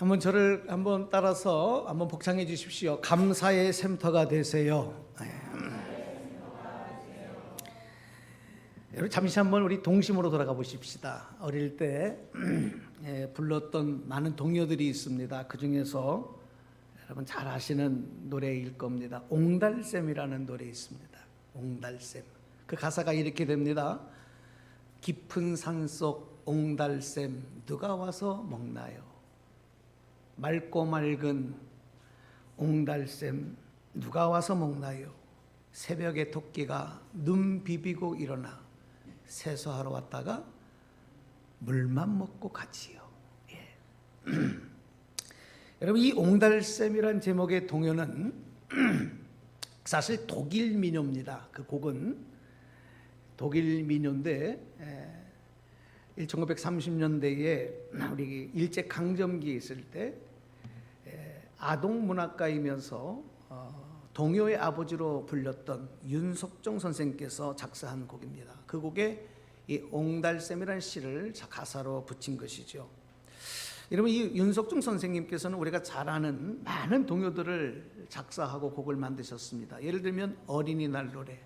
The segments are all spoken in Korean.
한번 저를 한번 따라서 한번 복창해 주십시오. 감사의 샘터가 되세요. 여러분 잠시 한번 우리 동심으로 돌아가 보십시다. 어릴 때 불렀던 많은 동요들이 있습니다. 그 중에서 여러분 잘 아시는 노래일 겁니다. 옹달샘이라는 노래 있습니다. 옹달샘. 그 가사가 이렇게 됩니다. 깊은 산속 옹달샘 누가 와서 먹나요? 맑고 맑은 옹달샘 누가 와서 먹나요? 새벽에 토끼가 눈 비비고 일어나 세수하러 왔다가 물만 먹고 가지요. 예. 여러분 이 옹달샘이란 제목의 동요는 사실 독일 민요입니다. 그 곡은 독일 민요인데 1930년대에 우리 일제 강점기에 있을 때 아동 문학가이면서 동요의 아버지로 불렸던 윤석종 선생께서 작사한 곡입니다. 그 곡에 이 옹달샘이라는 시를 가사로 붙인 것이죠. 여러분 이 윤석종 선생님께서는 우리가 잘 아는 많은 동요들을 작사하고 곡을 만드셨습니다. 예를 들면 어린이날 노래,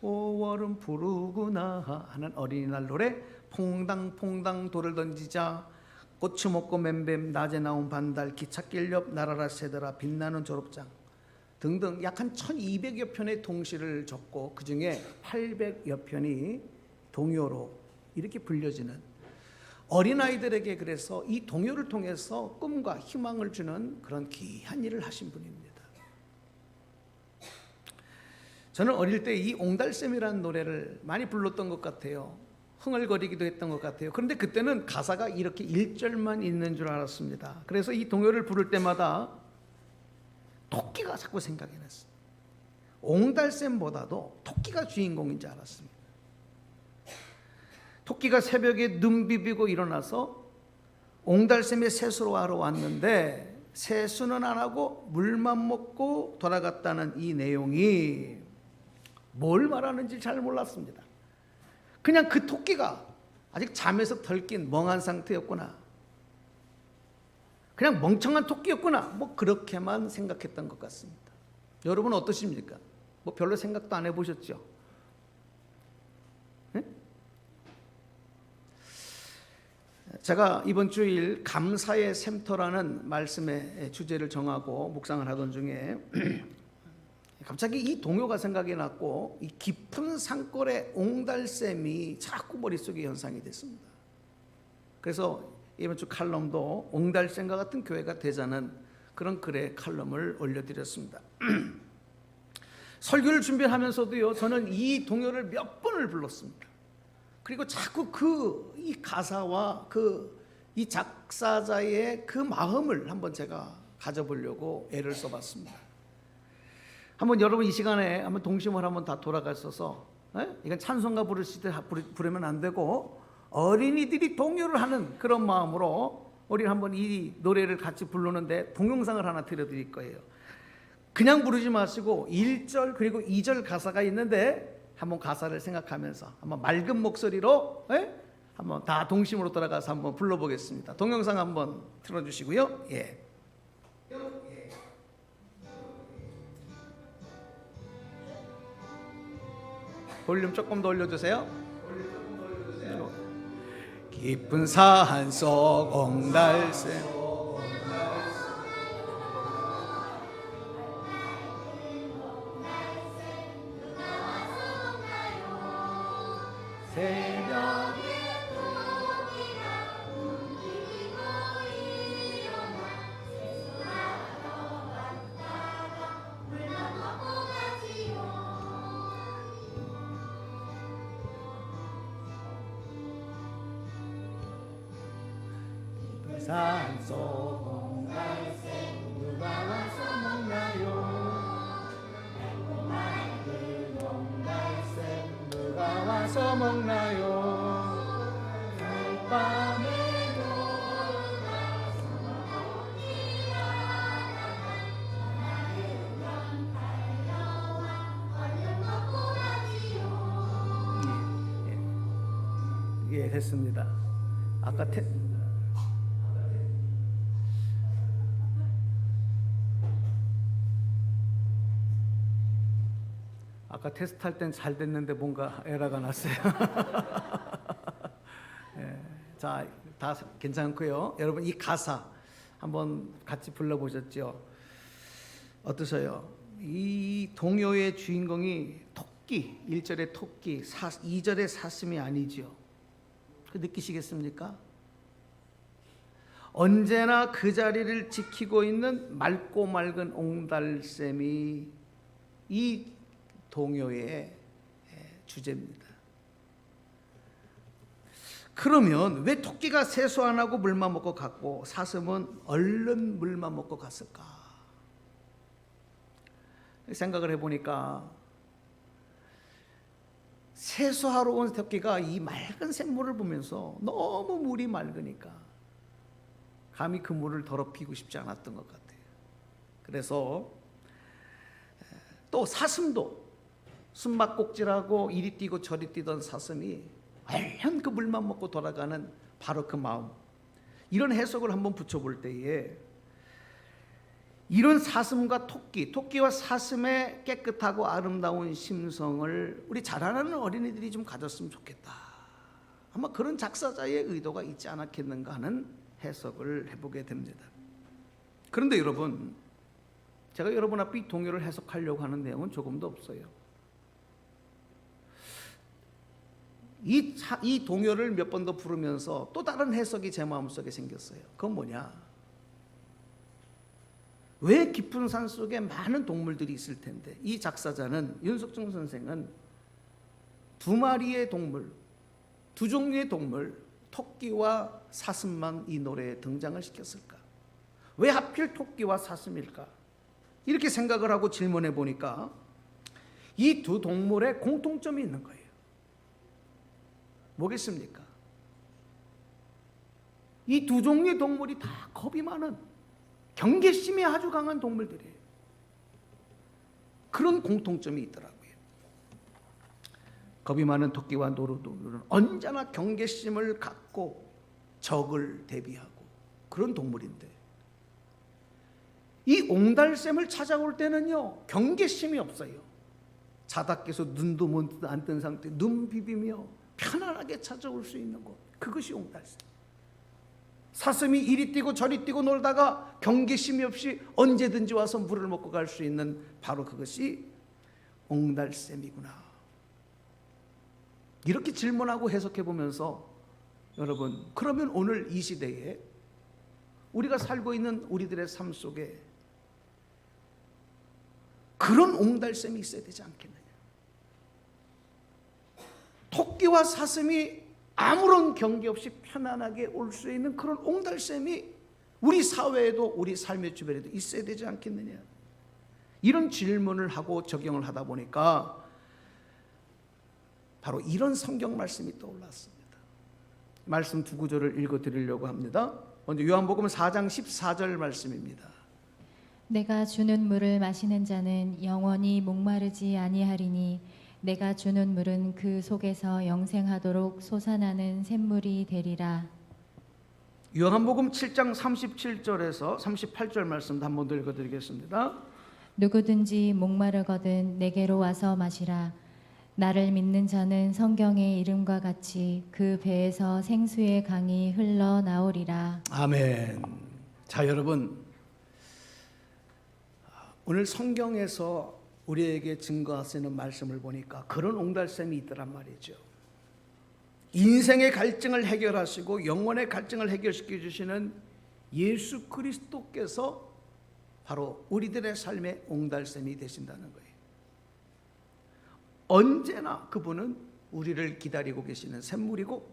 5월은 푸르구나 하는 어린이날 노래, 퐁당퐁당 돌을 던지자, 고추 먹고 맴뱀 낮에 나온 반달, 기찻길 옆 날아라 새들아 빛나는 졸업장 등등 약 한 1200여 편의 동시를 적고 그 중에 800여 편이 동요로 이렇게 불려지는 어린아이들에게 그래서 이 동요를 통해서 꿈과 희망을 주는 그런 귀한 일을 하신 분입니다. 저는 어릴 때 이 옹달샘이라는 노래를 많이 불렀던 것 같아요. 흥얼거리기도 했던 것 같아요. 그런데 그때는 가사가 이렇게 1절만 있는 줄 알았습니다. 그래서 이 동요를 부를 때마다 토끼가 자꾸 생각이 났어요. 옹달샘보다도 토끼가 주인공인 줄 알았습니다. 토끼가 새벽에 눈 비비고 일어나서 옹달샘에 세수로 하러 왔는데 세수는 안 하고 물만 먹고 돌아갔다는 이 내용이 뭘 말하는지 잘 몰랐습니다. 그냥 그 토끼가 아직 잠에서 덜 깬 멍한 상태였구나, 그냥 멍청한 토끼였구나, 뭐 그렇게만 생각했던 것 같습니다. 여러분은 어떠십니까? 뭐 별로 생각도 안 해보셨죠? 네? 제가 이번 주일 감사의 샘터라는 말씀의 주제를 정하고 묵상을 하던 중에 갑자기 이 동요가 생각이 났고 이 깊은 산골의 옹달샘이 자꾸 머릿속에 연상이 됐습니다. 그래서 이번 주 칼럼도 옹달샘과 같은 교회가 되자는 그런 글의 칼럼을 올려드렸습니다. 설교를 준비하면서도요, 저는 이 동요를 몇 번을 불렀습니다. 그리고 자꾸 이 가사와 이 작사자의 그 마음을 한번 제가 가져보려고 애를 써봤습니다. 한번 여러분 이 시간에 한번 동심을 한번 다 돌아가셔서, 이건 찬송가 부르실 때 부르면 안 되고 어린이들이 동요를 하는 그런 마음으로 우리 한번 이 노래를 같이 부르는데 동영상을 하나 들려드릴 거예요. 그냥 부르지 마시고 1절 그리고 2절 가사가 있는데 한번 가사를 생각하면서 한번 맑은 목소리로 한번 다 동심으로 돌아가서 한번 불러보겠습니다. 동영상 한번 틀어주시고요. 예. 볼륨 조금 더 올려주세요. 깊은 산속 옹달샘 새벽에 산속 옹달샘 누가 와서 먹나요? 맑은 옹달샘 누가 와서 먹나요? 밤에 돌아서 얼른 먹고 가지요. 예, 됐습니다. 아까 아까 테스트할 땐 잘 됐는데 뭔가 에러가 났어요. 예, 자, 다 괜찮고요. 여러분 이 가사 한번 같이 불러보셨죠? 어떠세요? 이 동요의 주인공이 토끼, 1절의 토끼, 2절의 사슴이 아니죠. 그 느끼시겠습니까? 언제나 그 자리를 지키고 있는 맑고 맑은 옹달샘이 이 동요의 주제입니다. 그러면 왜 토끼가 세수 안 하고 물만 먹고 갔고 사슴은 얼른 물만 먹고 갔을까? 생각을 해보니까 세수하러 온 토끼가 이 맑은 샘물을 보면서 너무 물이 맑으니까 감히 그 물을 더럽히고 싶지 않았던 것 같아요. 그래서 또 사슴도 숨바꼭질하고 이리 뛰고 저리 뛰던 사슴이 얼른 그 물만 먹고 돌아가는 바로 그 마음, 이런 해석을 한번 붙여볼 때에 이런 사슴과 토끼와 사슴의 깨끗하고 아름다운 심성을 우리 자라나는 어린이들이 좀 가졌으면 좋겠다. 아마 그런 작사자의 의도가 있지 않았겠는가 하는 해석을 해보게 됩니다. 그런데 여러분, 제가 여러분 앞에 이 동요를 해석하려고 하는 내용은 조금도 없어요. 이 동요를 몇 번 더 부르면서 또 다른 해석이 제 마음속에 생겼어요. 그건 뭐냐? 왜 깊은 산 속에 많은 동물들이 있을 텐데 이 작사자는, 윤석정 선생은 두 마리의 동물, 두 종류의 동물, 토끼와 사슴만 이 노래에 등장을 시켰을까? 왜 하필 토끼와 사슴일까? 이렇게 생각을 하고 질문해 보니까 이 두 동물에 공통점이 있는 거예요. 뭐겠습니까? 이 두 종류의 동물이 다 겁이 많은, 경계심이 아주 강한 동물들이에요. 그런 공통점이 있더라고요. 겁이 많은 토끼와 노루동물은 언제나 경계심을 갖고 적을 대비하고 그런 동물인데, 이 옹달샘을 찾아올 때는요 경계심이 없어요. 자다 깨서 눈도 못 안 뜬 상태, 눈 비비며 편안하게 찾아올 수 있는 곳, 그것이 옹달샘. 사슴이 이리 뛰고 저리 뛰고 놀다가 경계심이 없이 언제든지 와서 물을 먹고 갈 수 있는 바로 그것이 옹달샘이구나. 이렇게 질문하고 해석해 보면서 여러분, 그러면 오늘 이 시대에 우리가 살고 있는 우리들의 삶 속에 그런 옹달샘이 있어야 되지 않겠느냐? 토끼와 사슴이 아무런 경계 없이 편안하게 올 수 있는 그런 옹달샘이 우리 사회에도 우리 삶의 주변에도 있어야 되지 않겠느냐? 이런 질문을 하고 적용을 하다 보니까 바로 이런 성경 말씀이 떠올랐습니다. 말씀 두 구절을 읽어드리려고 합니다. 먼저 요한복음 4장 14절 말씀입니다. 내가 주는 물을 마시는 자는 영원히 목마르지 아니하리니 내가 주는 물은 그 속에서 영생하도록 솟아나는 샘물이 되리라. 요한복음 7장 37절에서 38절 말씀도 한 번 더 읽어드리겠습니다. 누구든지 목마르거든 내게로 와서 마시라. 나를 믿는 자는 성경의 이름과 같이 그 배에서 생수의 강이 흘러나오리라. 아멘. 자, 여러분, 오늘 성경에서 우리에게 증거하시는 말씀을 보니까 그런 옹달샘이 있더란 말이죠. 인생의 갈증을 해결하시고 영혼의 갈증을 해결시켜 주시는 예수 그리스도께서 바로 우리들의 삶의 옹달샘이 되신다는 거예요. 언제나 그분은 우리를 기다리고 계시는 샘물이고,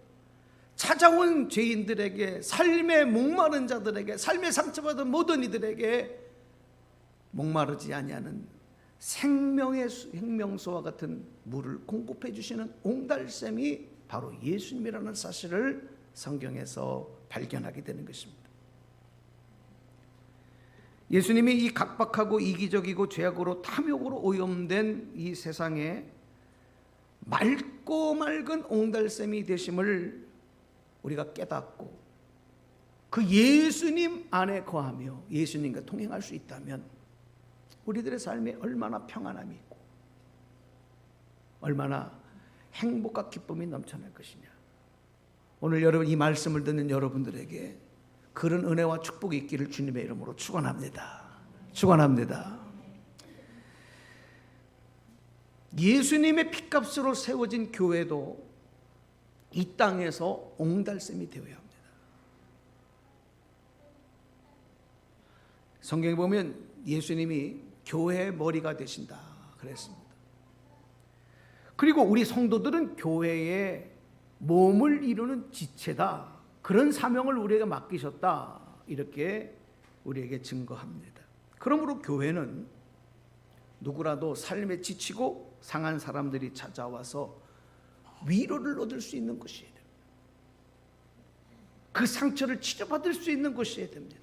찾아온 죄인들에게, 삶의 목마른 자들에게, 삶의 상처받은 모든 이들에게 목마르지 아니하는 생명의 생명수와 같은 물을 공급해 주시는 옹달샘이 바로 예수님이라는 사실을 성경에서 발견하게 되는 것입니다. 예수님이 이 각박하고 이기적이고 죄악으로 탐욕으로 오염된 이 세상에 맑고 맑은 옹달샘이 되심을 우리가 깨닫고 그 예수님 안에 거하며 예수님과 동행할 수 있다면 우리들의 삶에 얼마나 평안함이 있고 얼마나 행복과 기쁨이 넘쳐날 것이냐. 오늘 여러분 이 말씀을 듣는 여러분들에게 그런 은혜와 축복이 있기를 주님의 이름으로 축원합니다. 축원합니다. 예수님의 피값으로 세워진 교회도 이 땅에서 옹달샘이 되어야 합니다. 성경에 보면 예수님이 교회의 머리가 되신다 그랬습니다. 그리고 우리 성도들은 교회의 몸을 이루는 지체다. 그런 사명을 우리에게 맡기셨다. 이렇게 우리에게 증거합니다. 그러므로 교회는 누구라도 삶에 지치고 상한 사람들이 찾아와서 위로를 얻을 수 있는 곳이어야 됩니다. 그 상처를 치료받을 수 있는 곳이어야 됩니다.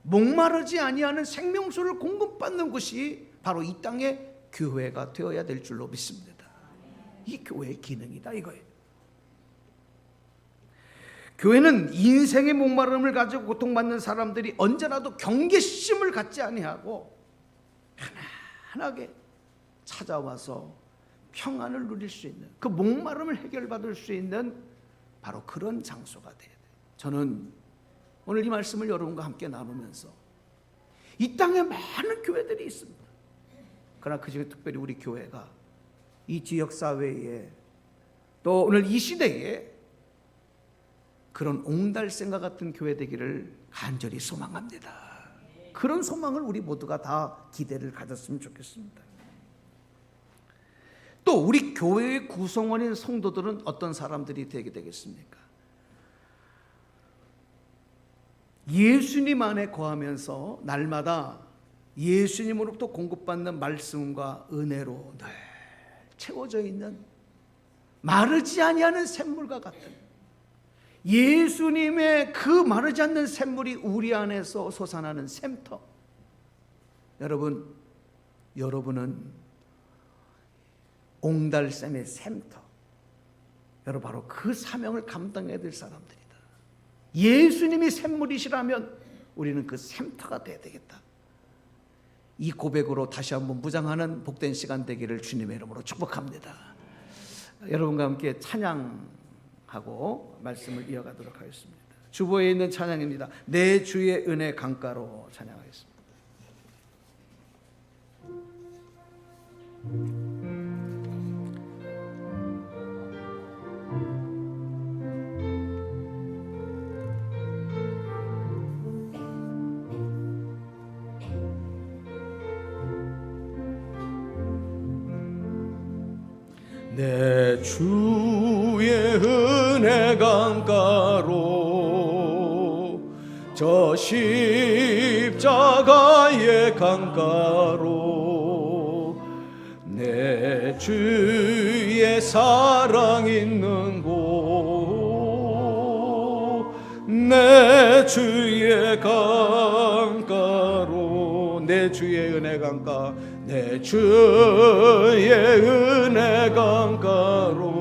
목마르지 아니하는 생명수를 공급받는 곳이 바로 이 땅의 교회가 되어야 될 줄로 믿습니다. 이 교회의 기능이다 이거예요. 교회는 인생의 목마름을 가지고 고통받는 사람들이 언제라도 경계심을 갖지 아니하고 편안하게 찾아와서 평안을 누릴 수 있는, 그 목마름을 해결받을 수 있는 바로 그런 장소가 돼야 돼요. 저는 오늘 이 말씀을 여러분과 함께 나누면서 이 땅에 많은 교회들이 있습니다. 그러나 그중에 특별히 우리 교회가 이 지역사회에 또 오늘 이 시대에 그런 옹달샘과 같은 교회 되기를 간절히 소망합니다. 그런 소망을 우리 모두가 다 기대를 가졌으면 좋겠습니다. 또 우리 교회의 구성원인 성도들은 어떤 사람들이 되게 되겠습니까? 예수님 안에 거하면서 날마다 예수님으로부터 공급받는 말씀과 은혜로 늘 채워져 있는 마르지 아니하는 샘물과 같은 예수님의 그 마르지 않는 샘물이 우리 안에서 솟아나는 샘터. 여러분은 옹달샘의 샘터. 여러분 바로 그 사명을 감당해야 될 사람들이다. 예수님이 샘물이시라면 우리는 그 샘터가 돼야 되겠다. 이 고백으로 다시 한번 무장하는 복된 시간 되기를 주님의 이름으로 축복합니다. 여러분과 함께 찬양하고 말씀을 이어가도록 하겠습니다. 주보에 있는 찬양입니다. 내 주의 은혜 강가로 찬양하겠습니다. 내 주의 은혜 강가로 저 십자가의 강가로 내 주의 사랑 있는 곳 내 주의 강가로 내 주의 은혜 강가 내 주의 은혜 강가로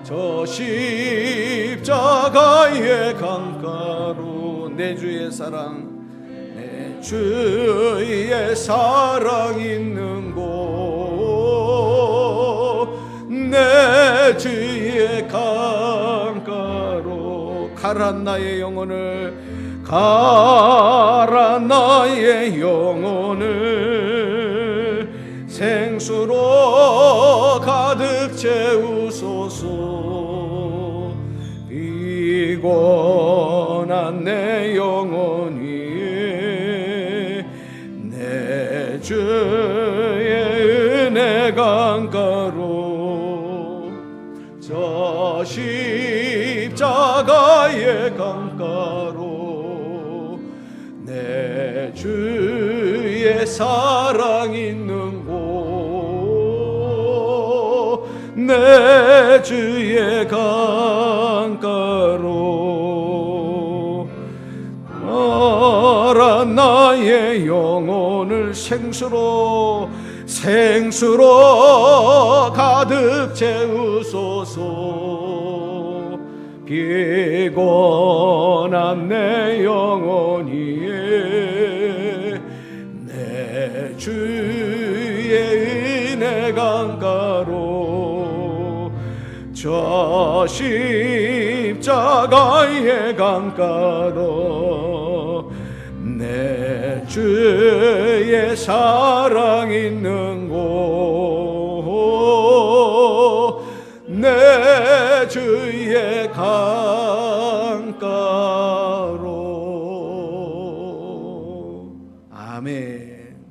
저 십자가의 강가로 내 주의 사랑 내 주의 사랑 있는 곳 내 주의 강가로 가라 나의 영혼을 가라 나의 영혼을 생수로 가득 채우소서 피곤한 내 영혼 위에 내 주의 은혜 강가로 저 십자가의 강가로 내 주의 사랑 있는 곳 내 주의 강가로 알아 나의 영혼을 생수로 가득 채우소서 피곤한 내 영혼 위에 내 주의 은혜 강가 저 십자가의 강가로 내 주의 사랑 있는 곳, 내 주의 강가로. 아멘.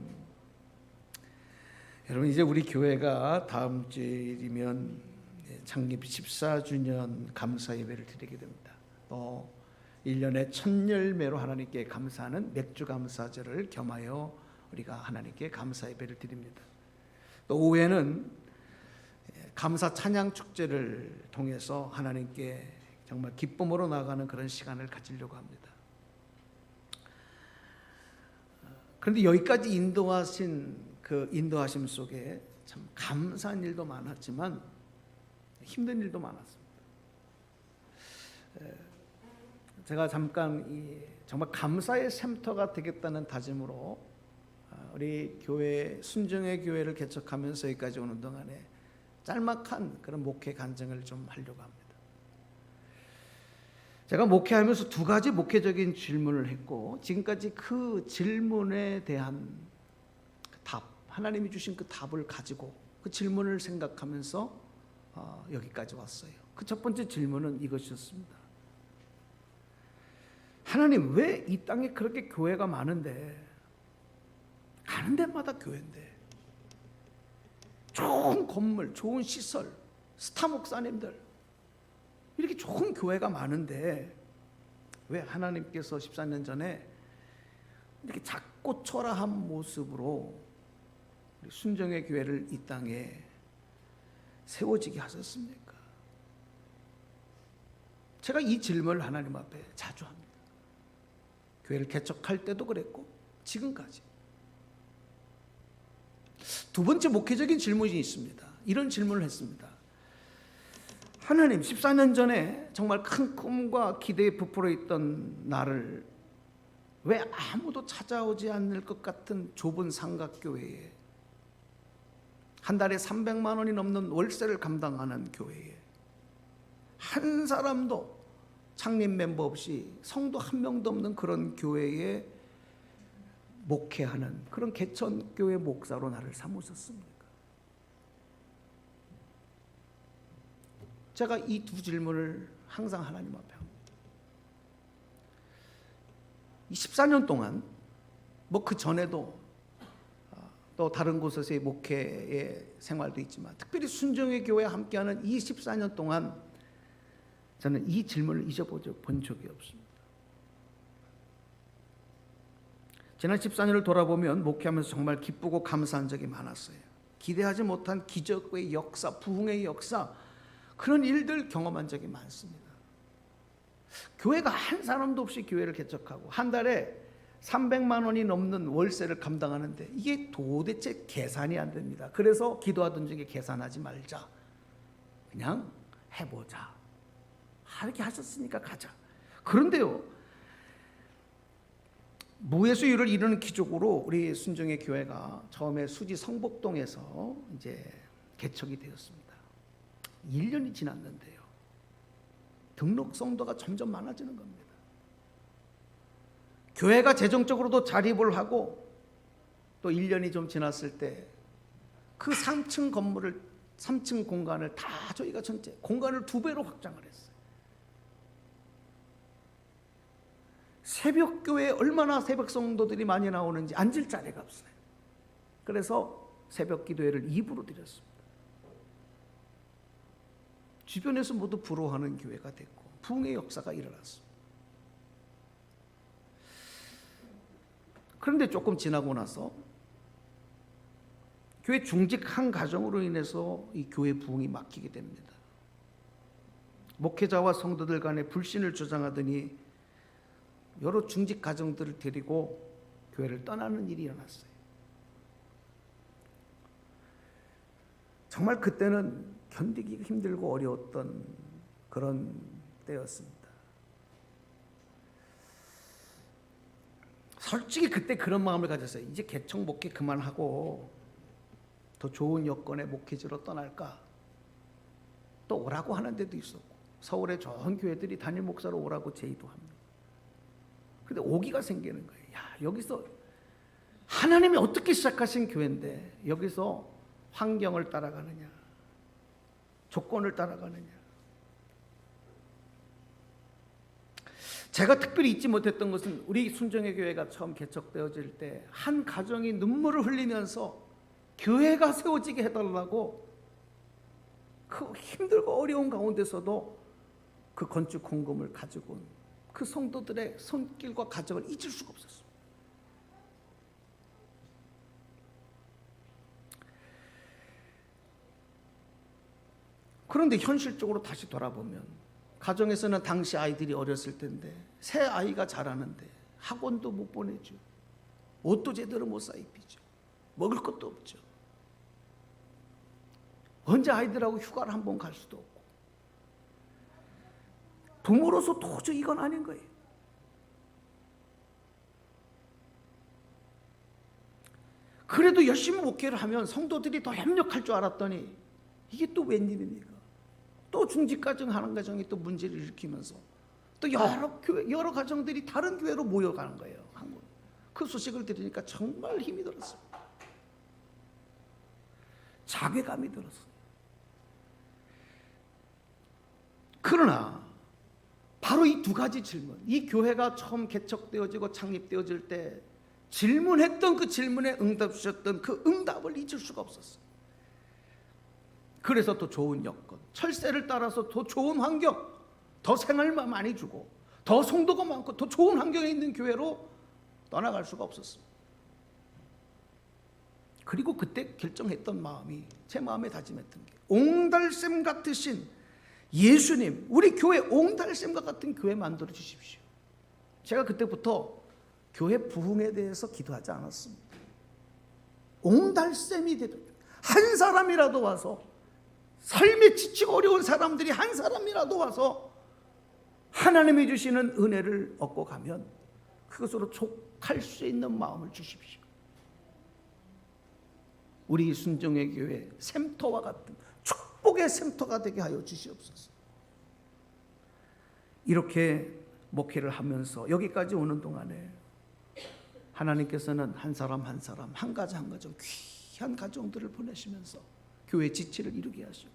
여러분, 이제 우리 교회가 다음 주일이면 창립 14주년 감사 예배를 드리게 됩니다. 또 1년에 첫 열매로 하나님께 감사하는 맥주 감사절을 겸하여 우리가 하나님께 감사 예배를 드립니다. 또 오후에는 감사 찬양 축제를 통해서 하나님께 정말 기쁨으로 나아가는 그런 시간을 가지려고 합니다. 그런데 여기까지 인도하신 그 인도하심 속에 참 감사한 일도 많았지만 힘든 일도 많았습니다. 제가 잠깐 정말 감사의 샘터가 되겠다는 다짐으로 우리 교회 순정의 교회를 개척하면서 여기까지 오는 동안에 짤막한 그런 목회 간증을 좀 하려고 합니다. 제가 목회하면서 두 가지 목회적인 질문을 했고, 지금까지 그 질문에 대한 답, 하나님이 주신 그 답을 가지고 그 질문을 생각하면서 여기까지 왔어요. 그 첫 번째 질문은 이것이었습니다. 하나님, 왜 이 땅에 그렇게 교회가 많은데, 가는 데마다 교회인데, 좋은 건물, 좋은 시설, 스타 목사님들, 이렇게 좋은 교회가 많은데 왜 하나님께서 14년 전에 이렇게 작고 초라한 모습으로 우리 순정의 교회를 이 땅에 세워지게 하셨습니까? 제가 이 질문을 하나님 앞에 자주 합니다. 교회를 개척할 때도 그랬고 지금까지. 두 번째 목회적인 질문이 있습니다. 이런 질문을 했습니다. 하나님, 14년 전에 정말 큰 꿈과 기대에 부풀어 있던 나를 왜 아무도 찾아오지 않을 것 같은 좁은 삼각교회에, 한 달에 300만 원이 넘는 월세를 감당하는 교회에, 한 사람도 창립 멤버 없이 성도 한 명도 없는 그런 교회에 목회하는 그런 개천교회 목사로 나를 삼으셨습니까? 제가 이 두 질문을 항상 하나님 앞에 합니다. 14년 동안 뭐 그 전에도 또 다른 곳에서의 목회의 생활도 있지만 특별히 순정의 교회에 함께하는 이 14년 동안 저는 이 질문을 잊어본 적이 없습니다. 지난 14년을 돌아보면 목회하면서 정말 기쁘고 감사한 적이 많았어요. 기대하지 못한 기적의 역사, 부흥의 역사, 그런 일들 경험한 적이 많습니다. 교회가 한 사람도 없이 교회를 개척하고 한 달에 300만 원이 넘는 월세를 감당하는데 이게 도대체 계산이 안 됩니다. 그래서 기도하던 중에 계산하지 말자, 그냥 해보자, 이렇게 하셨으니까 가자. 그런데요, 무예수율을 이루는 기적으로 우리 순정의 교회가 처음에 수지 성복동에서 이제 개척이 되었습니다. 1년이 지났는데요, 등록 성도가 점점 많아지는 겁니다. 교회가 재정적으로도 자립을 하고 또 1년이 좀 지났을 때 그 3층 건물을, 3층 공간을 다 저희가 전체 공간을 2배로 확장을 했어요. 새벽 교회에 얼마나 새벽 성도들이 많이 나오는지 앉을 자리가 없어요. 그래서 새벽 기도회를 2부로 드렸습니다. 주변에서 모두 부러워하는 교회가 됐고 부흥의 역사가 일어났습니다. 그런데 조금 지나고 나서 교회 중직 한 가정으로 인해서 이 교회 부흥이 막히게 됩니다. 목회자와 성도들 간에 불신을 주장하더니 여러 중직 가정들을 데리고 교회를 떠나는 일이 일어났어요. 정말 그때는 견디기 힘들고 어려웠던 그런 때였습니다. 솔직히 그때 그런 마음을 가졌어요. 이제 개척 목회 그만하고 더 좋은 여건의 목회지로 떠날까? 또 오라고 하는 데도 있었고 서울의 좋은 교회들이 담임 목사로 오라고 제의도 합니다. 근데 오기가 생기는 거예요. 야, 여기서 하나님이 어떻게 시작하신 교회인데 여기서 환경을 따라가느냐, 조건을 따라가느냐. 제가 특별히 잊지 못했던 것은 우리 순정의 교회가 처음 개척되어질 때 한 가정이 눈물을 흘리면서 교회가 세워지게 해달라고 그 힘들고 어려운 가운데서도 그 건축 공금을 가지고 온 그 성도들의 손길과 가정을 잊을 수가 없었어요. 그런데 현실적으로 다시 돌아보면 가정에서는 당시 아이들이 어렸을 텐데 새 아이가 자라는데 학원도 못 보내죠. 옷도 제대로 못 사 입히죠. 먹을 것도 없죠. 언제 아이들하고 휴가를 한 번 갈 수도 없고. 부모로서 도저히 이건 아닌 거예요. 그래도 열심히 목회를 하면 성도들이 더 협력할 줄 알았더니 이게 또 웬일입니까? 또 중직가정 하는 가정이 또 문제를 일으키면서 또 여러 교회, 여러 가정들이 다른 교회로 모여가는 거예요. 한국. 그 소식을 들으니까 정말 힘이 들었어요. 자괴감이 들었어요. 그러나 바로 이 두 가지 질문, 이 교회가 처음 개척되어지고 창립되어질 때 질문했던 그 질문에 응답 주셨던 그 응답을 잊을 수가 없었어요. 그래서 더 좋은 여건, 철새를 따라서 더 좋은 환경, 더 생활만 많이 주고 더 성도가 많고 더 좋은 환경에 있는 교회로 떠나갈 수가 없었습니다. 그리고 그때 결정했던 마음이 제 마음에 다짐했던 게 옹달샘 같으신 예수님, 우리 교회 옹달샘과 같은 교회 만들어 주십시오. 제가 그때부터 교회 부흥에 대해서 기도하지 않았습니다. 옹달샘이 되도록 한 사람이라도 와서, 삶에 지치고 어려운 사람들이 한 사람이라도 와서 하나님이 주시는 은혜를 얻고 가면 그것으로 족할 수 있는 마음을 주십시오. 우리 순종의 교회 샘터와 같은 축복의 샘터가 되게 하여 주시옵소서. 이렇게 목회를 하면서 여기까지 오는 동안에 하나님께서는 한 사람 한 사람, 한 가정 한 가정 귀한 가정들을 보내시면서 교회 지체를 이루게 하시고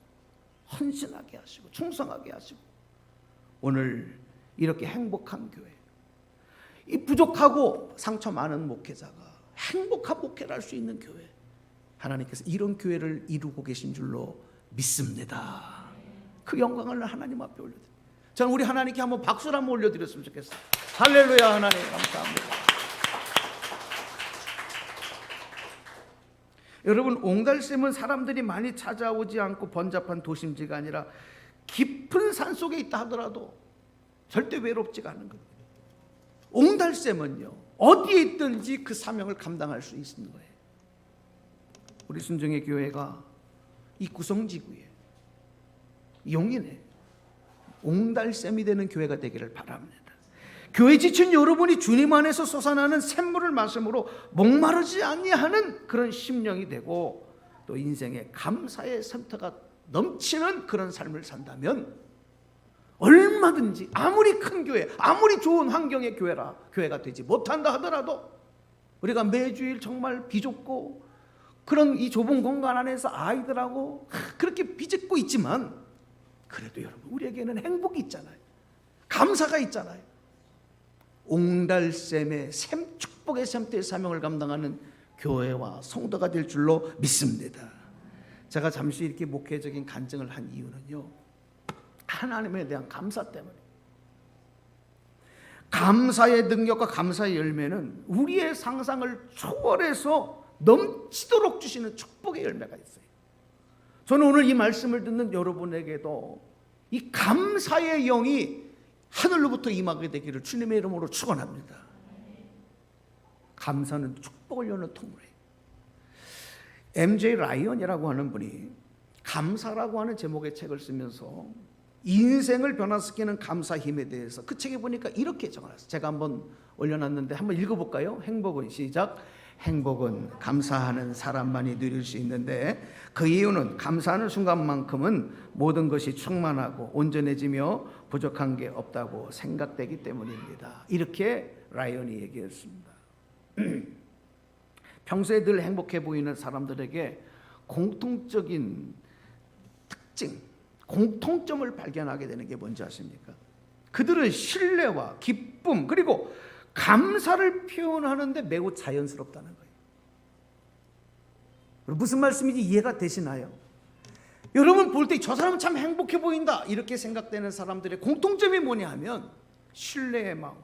헌신하게 하시고 충성하게 하시고 오늘 이렇게 행복한 교회, 이 부족하고 상처 많은 목회자가 행복한 목회를 할 수 있는 교회, 하나님께서 이런 교회를 이루고 계신 줄로 믿습니다. 그 영광을 하나님 앞에 올려드립니다. 저는 우리 하나님께 한번 박수를 한번 올려드렸으면 좋겠어요. 할렐루야. 하나님 감사합니다. 여러분, 옹달샘은 사람들이 많이 찾아오지 않고 번잡한 도심지가 아니라 깊은 산 속에 있다 하더라도 절대 외롭지가 않은 겁니다. 옹달샘은요, 어디에 있든지 그 사명을 감당할 수 있는 거예요. 우리 순종의 교회가 이 구성지구에, 용인에 옹달샘이 되는 교회가 되기를 바랍니다. 교회 지친 여러분이 주님 안에서 솟아나는 샘물을 마심으로 목마르지 아니하는 그런 심령이 되고 또 인생에 감사의 샘터가 넘치는 그런 삶을 산다면 얼마든지 아무리 큰 교회, 아무리 좋은 환경의 교회가 되지 못한다 하더라도 우리가 매주일 정말 비좁고 그런 이 좁은 공간 안에서 아이들하고 그렇게 비집고 있지만 그래도 여러분 우리에게는 행복이 있잖아요. 감사가 있잖아요. 옹달샘의 샘, 축복의 샘터의 사명을 감당하는 교회와 성도가 될 줄로 믿습니다. 제가 잠시 이렇게 목회적인 간증을 한 이유는요, 하나님에 대한 감사 때문에. 감사의 능력과 감사의 열매는 우리의 상상을 초월해서 넘치도록 주시는 축복의 열매가 있어요. 저는 오늘 이 말씀을 듣는 여러분에게도 이 감사의 영이 하늘로부터 임하게 되기를 주님의 이름으로 축원합니다. 감사는 축복을 여는 통로예요. MJ 라이언이라고 하는 분이 감사라고 하는 제목의 책을 쓰면서 인생을 변화시키는 감사 힘에 대해서 그 책에 보니까 이렇게 정하셨어요. 제가 한번 올려놨는데 한번 읽어볼까요? 행복은 시작. 행복은 감사하는 사람만이 누릴 수 있는데 그 이유는 감사하는 순간만큼은 모든 것이 충만하고 온전해지며 부족한 게 없다고 생각되기 때문입니다. 이렇게 라이언이 얘기했습니다. 평소에 늘 행복해 보이는 사람들에게 공통적인 특징, 공통점을 발견하게 되는 게 뭔지 아십니까? 그들은 신뢰와 기쁨 그리고 감사를 표현하는데 매우 자연스럽다는 거예요. 무슨 말씀인지 이해가 되시나요? 여러분 볼 때 저 사람은 참 행복해 보인다 이렇게 생각되는 사람들의 공통점이 뭐냐 하면 신뢰의 마음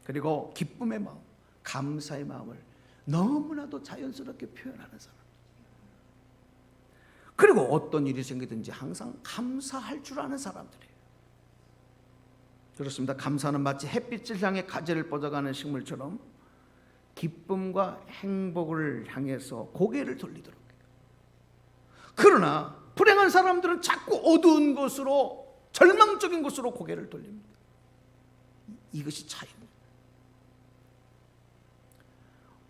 그리고 기쁨의 마음, 감사의 마음을 너무나도 자연스럽게 표현하는 사람. 그리고 어떤 일이 생기든지 항상 감사할 줄 아는 사람들이에요. 그렇습니다. 감사는 마치 햇빛을 향해 가지를 뻗어가는 식물처럼 기쁨과 행복을 향해서 고개를 돌리도록 해요. 그러나 불행한 사람들은 자꾸 어두운 곳으로, 절망적인 곳으로 고개를 돌립니다. 이것이 차이입니다.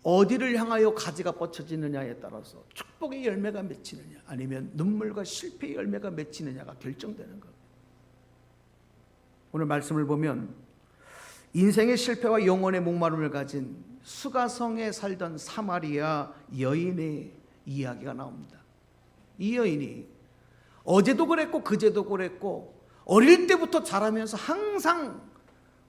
어디를 향하여 가지가 뻗쳐지느냐에 따라서 축복의 열매가 맺히느냐 아니면 눈물과 실패의 열매가 맺히느냐가 결정되는 겁니다. 오늘 말씀을 보면 인생의 실패와 영혼의 목마름을 가진 수가성에 살던 사마리아 여인의 이야기가 나옵니다. 이 여인이 어제도 그랬고 그제도 그랬고 어릴 때부터 자라면서 항상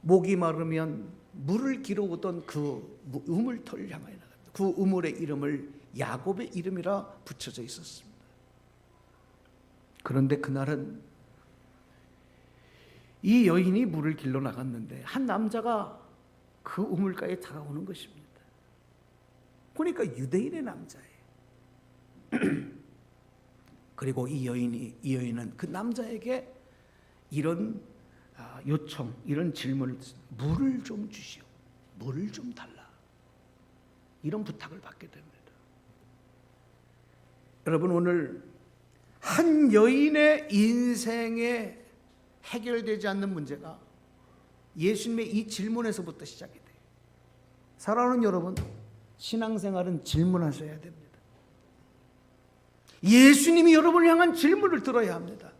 목이 마르면 물을 길어오던 그 우물터를 향하여 나갑니다. 그 우물의 이름을 야곱의 이름이라 붙여져 있었습니다. 그런데 그날은 이 여인이 물을 길러 나갔는데 한 남자가 그 우물가에 다가오는 것입니다. 그러니까 유대인의 남자예요. 그리고 이 여인은 그 남자에게 이런 요청, 이런 질문을, 물을 좀 주시오, 물을 좀 달라, 이런 부탁을 받게 됩니다. 여러분, 오늘 한 여인의 인생에 해결되지 않는 문제가 예수님의 이 질문에서부터 시작이 돼요. 사랑하는 여러분, 신앙생활은 질문하셔야 됩니다. 예수님이 여러분을 향한 질문을 들어야 합니다.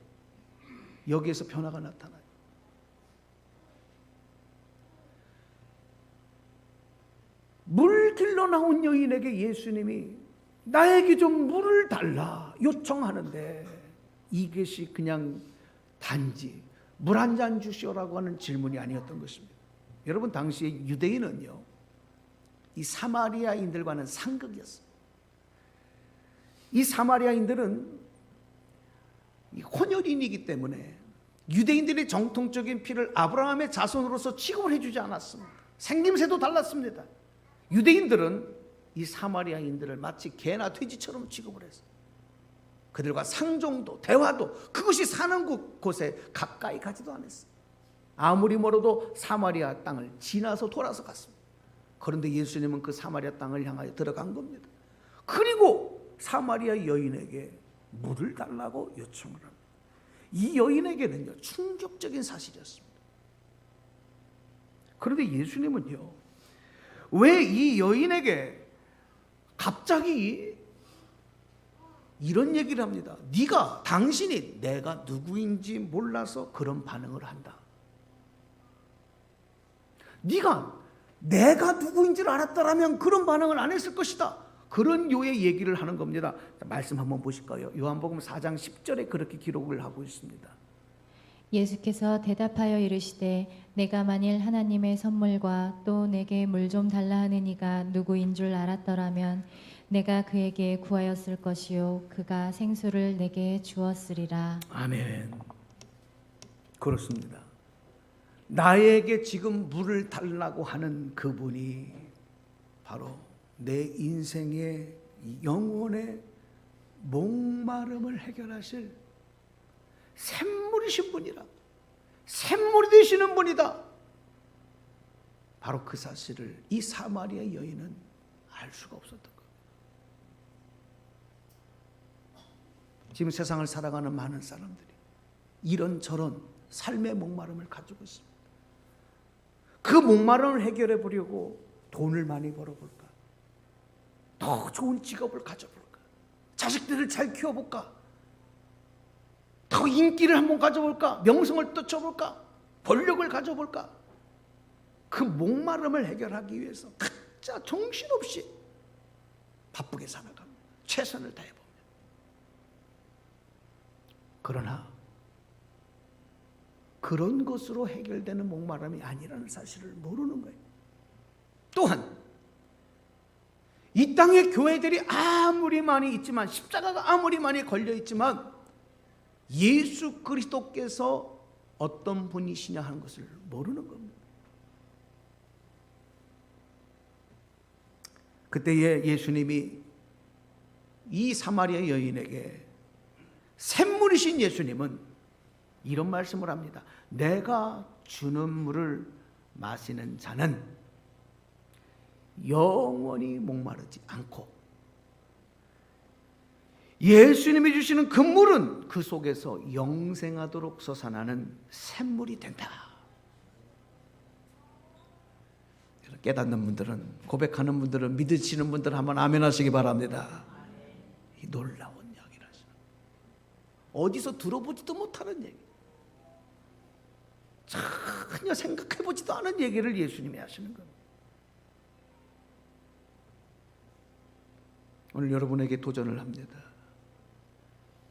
여기에서 변화가 나타나요. 물 길러 나온 여인에게 예수님이 나에게 좀 물을 달라 요청하는데 이것이 그냥 단지 물 한 잔 주시오라고 하는 질문이 아니었던 것입니다. 여러분, 당시에 유대인은요, 이 사마리아인들과는 상극이었어요. 이 사마리아인들은 혼혈인이기 때문에 유대인들의 정통적인 피를 아브라함의 자손으로서 취급을 해주지 않았습니다. 생김새도 달랐습니다. 유대인들은 이 사마리아인들을 마치 개나 돼지처럼 취급을 했어요. 그들과 상종도 대화도 그것이 사는 곳에 가까이 가지도 않았어요. 아무리 멀어도 사마리아 땅을 지나서 돌아서 갔습니다. 그런데 예수님은 그 사마리아 땅을 향하여 들어간 겁니다. 그리고 사마리아 여인에게 물을 달라고 요청을 합니다. 이 여인에게는요, 충격적인 사실이었습니다. 그런데 예수님은요, 왜 이 여인에게 갑자기 이런 얘기를 합니다. 당신이 내가 누구인지 몰라서 그런 반응을 한다. 네가 내가 누구인지를 알았다라면 그런 반응을 안 했을 것이다. 그런 요의 얘기를 하는 겁니다. 말씀 한번 보실까요? 요한복음 4장 10절에 그렇게 기록을 하고 있습니다. 예수께서 대답하여 이르시되 내가 만일 하나님의 선물과 또 내게 물 좀 달라 하는 이가 누구인 줄 알았더라면 내가 그에게 구하였을 것이요 그가 생수를 내게 주었으리라. 아멘. 그렇습니다. 나에게 지금 물을 달라고 하는 그분이 바로 내 인생의 영혼의 목마름을 해결하실 샘물이신 분이라, 샘물이 되시는 분이다. 바로 그 사실을 이 사마리아 여인은 알 수가 없었던 거예요. 지금 세상을 살아가는 많은 사람들이 이런저런 삶의 목마름을 가지고 있습니다. 그 목마름을 해결해 보려고 돈을 많이 벌어볼까? 더 좋은 직업을 가져볼까? 자식들을 잘 키워볼까? 더 인기를 한번 가져볼까? 명성을 떨쳐볼까? 권력을 가져볼까? 그 목마름을 해결하기 위해서 각자 정신없이 바쁘게 살아갑니다. 최선을 다해봅니다. 그러나 그런 것으로 해결되는 목마름이 아니라는 사실을 모르는 거예요. 또한 이 땅의 교회들이 아무리 많이 있지만, 십자가가 아무리 많이 걸려 있지만, 예수 그리스도께서 어떤 분이시냐 하는 것을 모르는 겁니다. 그때에 예수님이 이 사마리아 여인에게, 샘물이신 예수님은 이런 말씀을 합니다. 내가 주는 물을 마시는 자는 영원히 목마르지 않고, 예수님이 주시는 그 물은 그 속에서 영생하도록 솟아나는 샘물이 된다. 깨닫는 분들은, 고백하는 분들은, 믿으시는 분들은 한번 아멘 하시기 바랍니다. 이 놀라운 이야기라서 어디서 들어보지도 못하는 얘기, 전혀 생각해보지도 않은 얘기를 예수님이 하시는 겁니다. 오늘 여러분에게 도전을 합니다.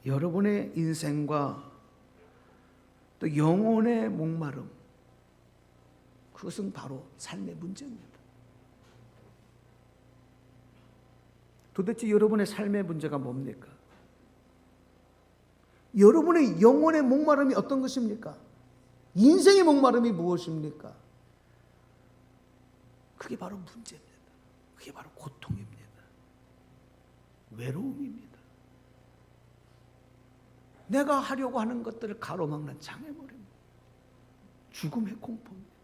여러분의 인생과 또 영혼의 목마름, 그것은 바로 삶의 문제입니다. 도대체 여러분의 삶의 문제가 뭡니까? 여러분의 영혼의 목마름이 어떤 것입니까? 인생의 목마름이 무엇입니까? 그게 바로 문제입니다. 그게 바로 고통입니다. 외로움입니다. 내가 하려고 하는 것들을 가로막는 장애물입니다. 죽음의 공포입니다.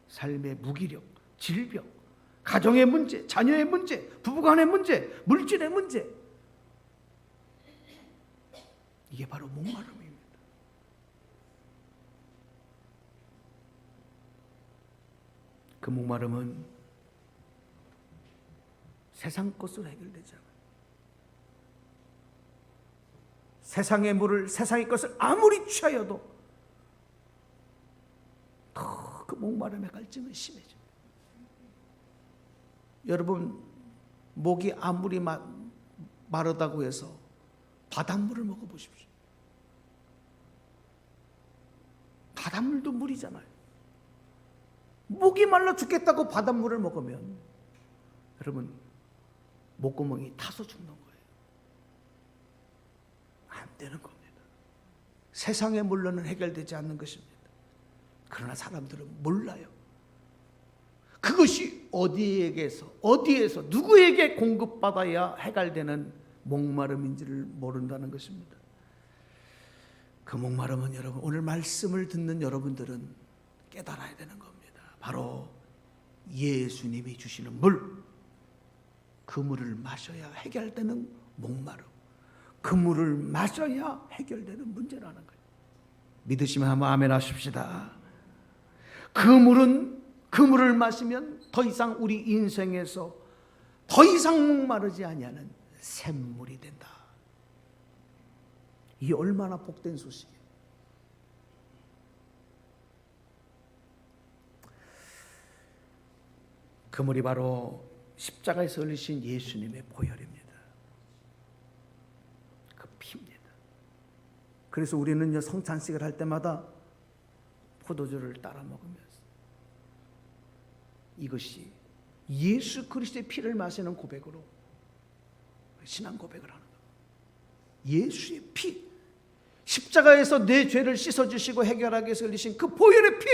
삶의 무기력, 질병, 가정의 문제, 자녀의 문제, 부부간의 문제, 물질의 문제, 이게 바로 목마름입니다. 그 목마름은 세상 것으로 해결되지 않아요. 세상의 물을, 세상의 것을 아무리 취하여도 더 그 목마름의 갈증은 심해집니다. 여러분, 목이 아무리 마르다고 해서 바닷물을 먹어보십시오. 바닷물도 물이잖아요. 목이 말라 죽겠다고 바닷물을 먹으면 여러분, 목구멍이 타서 죽는 거예요. 안 되는 겁니다. 세상의 물로는 해결되지 않는 것입니다. 그러나 사람들은 몰라요. 그것이 어디에서 누구에게 공급받아야 해결되는 목마름인지를 모른다는 것입니다. 그 목마름은 여러분, 오늘 말씀을 듣는 여러분들은 깨달아야 되는 겁니다. 바로 예수님이 주시는 물, 그 물을 마셔야 해결되는 목마름, 그 물을 마셔야 해결되는 문제라는 거예요. 믿으시면 한번 아멘 하십시다. 그 물을 마시면 더 이상 우리 인생에서 더 이상 목마르지 아니하는 샘물이 된다. 이게 얼마나 복된 소식이에요. 그 물이 바로 십자가에서 흘리신 예수님의 보혈입니다. 그 피입니다. 그래서 우리는 성찬식을 할 때마다 포도주를 따라 먹으면서 이것이 예수 그리스도의 피를 마시는 고백으로 신앙 고백을 하는 거예요. 예수의 피, 십자가에서 내 죄를 씻어주시고 해결하기 위해서 흘리신 그 보혈의 피,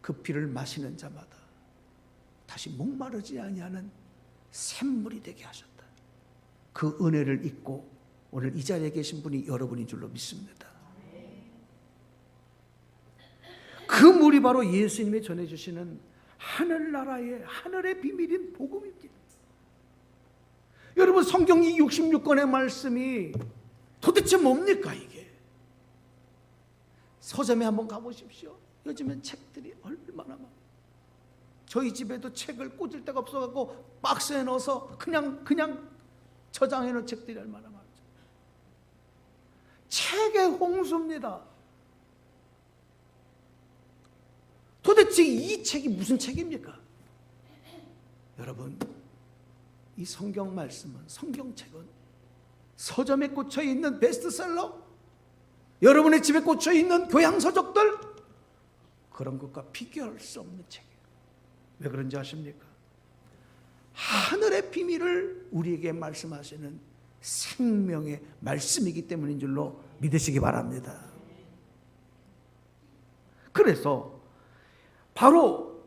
그 피를 마시는 자마다 다시 목마르지 아니하는 샘물이 되게 하셨다. 그 은혜를 잊고 오늘 이 자리에 계신 분이 여러분인 줄로 믿습니다. 그 물이 바로 예수님이 전해주시는 하늘나라의 하늘의 비밀인 복음입니다. 여러분, 성경 이 66권의 말씀이 도대체 뭡니까 이게? 서점에 한번 가보십시오. 요즘엔 책들이 얼마나 많아요. 저희 집에도 책을 꽂을 데가 없어갖고 박스에 넣어서 그냥 저장해 놓은 책들이 얼마나 많죠. 책의 홍수입니다. 도대체 이 책이 무슨 책입니까? 여러분, 이 성경 말씀은, 성경책은 서점에 꽂혀 있는 베스트셀러, 여러분의 집에 꽂혀 있는 교양서적들, 그런 것과 비교할 수 없는 책이에요. 왜 그런지 아십니까? 하늘의 비밀을 우리에게 말씀하시는 생명의 말씀이기 때문인 줄로 믿으시기 바랍니다. 그래서 바로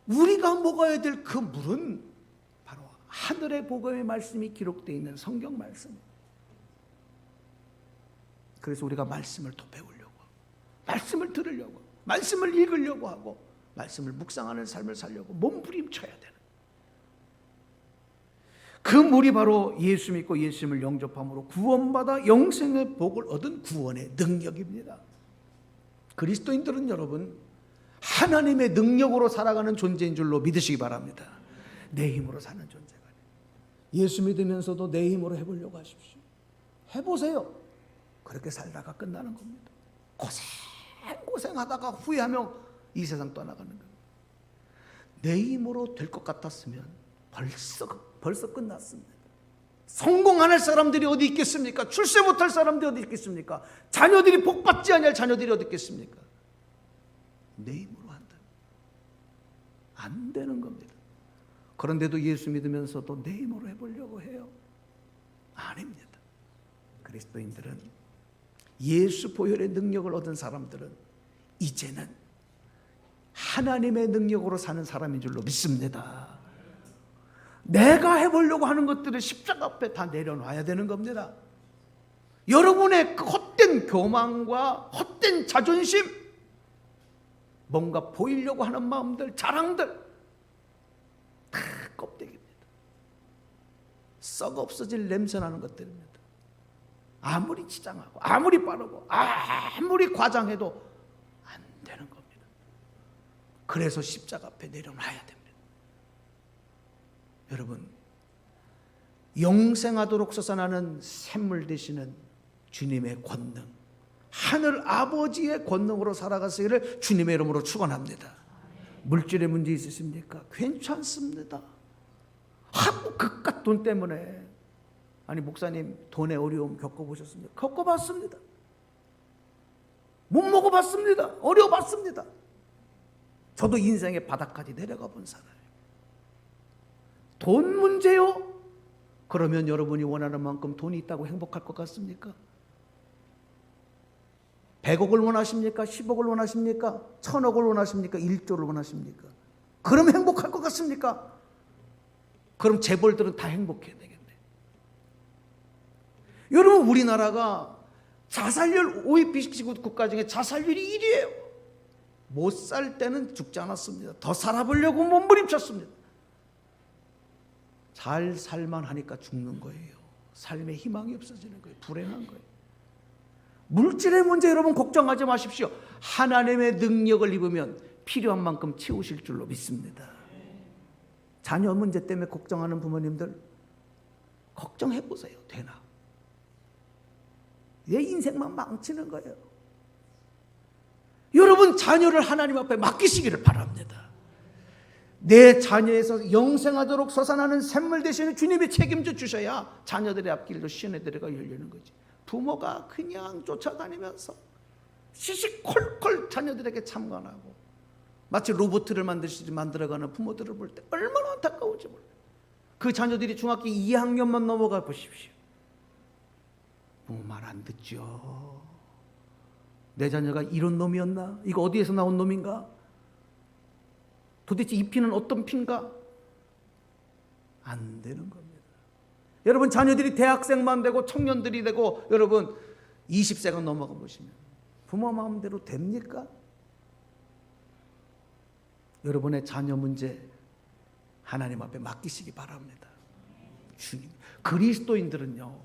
우리가 먹어야 될 그 물은 바로 하늘의 복음의 말씀이 기록되어 있는 성경 말씀. 그래서 우리가 말씀을 더 배우려고, 말씀을 들으려고, 말씀을 읽으려고 하고, 말씀을 묵상하는 삶을 살려고 몸부림쳐야 되는, 그 물이 바로 예수 믿고 예수님을 영접함으로 구원받아 영생의 복을 얻은 구원의 능력입니다. 그리스도인들은 여러분, 하나님의 능력으로 살아가는 존재인 줄로 믿으시기 바랍니다. 내 힘으로 사는 존재가 아니에요. 예수 믿으면서도 내 힘으로 해보려고 하십시오. 해보세요. 그렇게 살다가 끝나는 겁니다. 고생하다가 후회하며 이 세상 떠나가는 겁니다. 내 힘으로 될 것 같았으면 벌써 끝났습니다. 성공 안 할 사람들이 어디 있겠습니까? 출세 못할 사람들이 어디 있겠습니까? 자녀들이 복받지 않을 자녀들이 어디 있겠습니까? 내 힘으로 한다. 안 되는 겁니다. 그런데도 예수 믿으면서도 내 힘으로 해보려고 해요? 아닙니다. 그리스도인들은, 예수 보혈의 능력을 얻은 사람들은 이제는 하나님의 능력으로 사는 사람인 줄로 믿습니다. 내가 해보려고 하는 것들을 십자가 앞에 다 내려놔야 되는 겁니다. 여러분의 그 헛된 교만과 헛된 자존심, 뭔가 보이려고 하는 마음들, 자랑들, 다 껍데기입니다. 썩어 없어질 냄새나는 것들입니다. 아무리 치장하고 아무리 빠르고 아무리 과장해도 안 되는 겁니다. 그래서 십자가 앞에 내려놔야 됩니다. 여러분, 영생하도록 솟아나는 샘물 되시는 주님의 권능, 하늘 아버지의 권능으로 살아가시기를 주님의 이름으로 축원합니다. 물질의 문제 있으십니까? 괜찮습니다. 하도 그깟 돈 때문에, 아니 목사님 돈의 어려움 겪어보셨습니까? 겪어봤습니다. 못 먹어봤습니다. 어려워봤습니다. 저도 인생의 바닥까지 내려가 본 사람이에요. 돈 문제요? 그러면 여러분이 원하는 만큼 돈이 있다고 행복할 것 같습니까? 100억을 원하십니까? 10억을 원하십니까? 1000억을 원하십니까? 1조를 원하십니까? 그럼 행복할 것 같습니까? 그럼 재벌들은 다 행복해야 되겠네. 여러분, 우리나라가 자살률, OECD 국가 중에 자살률이 1위예요. 못 살 때는 죽지 않았습니다. 더 살아보려고 몸부림쳤습니다. 잘 살만 하니까 죽는 거예요. 삶에 희망이 없어지는 거예요. 불행한 거예요. 물질의 문제 여러분 걱정하지 마십시오. 하나님의 능력을 입으면 필요한 만큼 채우실 줄로 믿습니다. 자녀 문제 때문에 걱정하는 부모님들 걱정해 보세요. 되나? 내 인생만 망치는 거예요. 여러분, 자녀를 하나님 앞에 맡기시기를 바랍니다. 내 자녀에서 영생하도록 솟아나는 샘물 되시는 주님이 책임져 주셔야 자녀들의 앞길도 시원해들어가 열리는 거지. 부모가 그냥 쫓아다니면서 시시콜콜 자녀들에게 참관하고 마치 로봇을 만들어가는 부모들을 볼 때 얼마나 안타까운지 몰라요. 그 자녀들이 중학교 2학년만 넘어가 보십시오. 부모 말 안 듣죠. 내 자녀가 이런 놈이었나? 이거 어디에서 나온 놈인가? 도대체 이 피는 어떤 피인가? 안 되는 겁니다. 여러분, 자녀들이 대학생만 되고 청년들이 되고 여러분 20세가 넘어가 보시면 부모 마음대로 됩니까? 여러분의 자녀 문제 하나님 앞에 맡기시기 바랍니다. 주님, 그리스도인들은요,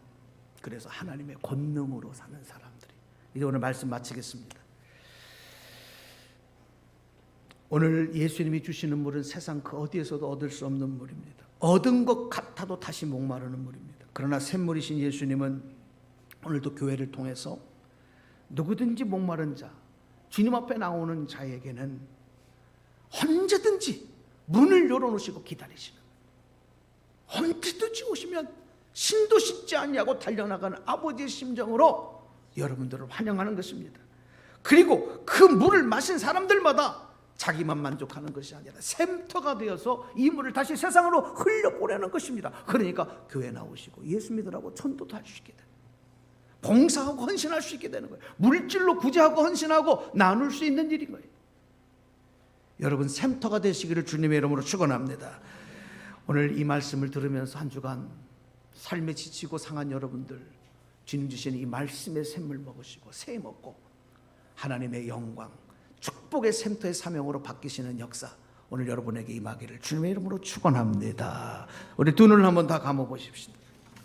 그래서 하나님의 권능으로 사는 사람들이. 이제 오늘 말씀 마치겠습니다. 오늘 예수님이 주시는 물은 세상 그 어디에서도 얻을 수 없는 물입니다. 얻은 것 같아도 다시 목마르는 물입니다. 그러나 샘물이신 예수님은 오늘도 교회를 통해서 누구든지 목마른 자, 주님 앞에 나오는 자에게는 언제든지 문을 열어놓으시고 기다리시는, 언제든지 오시면 신도 씻지 않냐고 달려나가는 아버지의 심정으로 여러분들을 환영하는 것입니다. 그리고 그 물을 마신 사람들마다 자기만 만족하는 것이 아니라 샘터가 되어서 이 물을 다시 세상으로 흘려보내는 것입니다. 그러니까 교회 나오시고 예수 믿으라고 전도도 할 수 있게 되는, 봉사하고 헌신할 수 있게 되는 거예요. 물질로 구제하고 헌신하고 나눌 수 있는 일인 거예요. 여러분 샘터가 되시기를 주님의 이름으로 축원합니다. 오늘 이 말씀을 들으면서 한 주간 삶에 지치고 상한 여러분들, 주님 주시는 이 말씀의 샘물 먹으시고 새 먹고 하나님의 영광, 축복의 샘터의 사명으로 바뀌시는 역사 오늘 여러분에게 임하기를 주님의 이름으로 축원합니다. 우리 두 눈을 한번 다 감아 보십시다.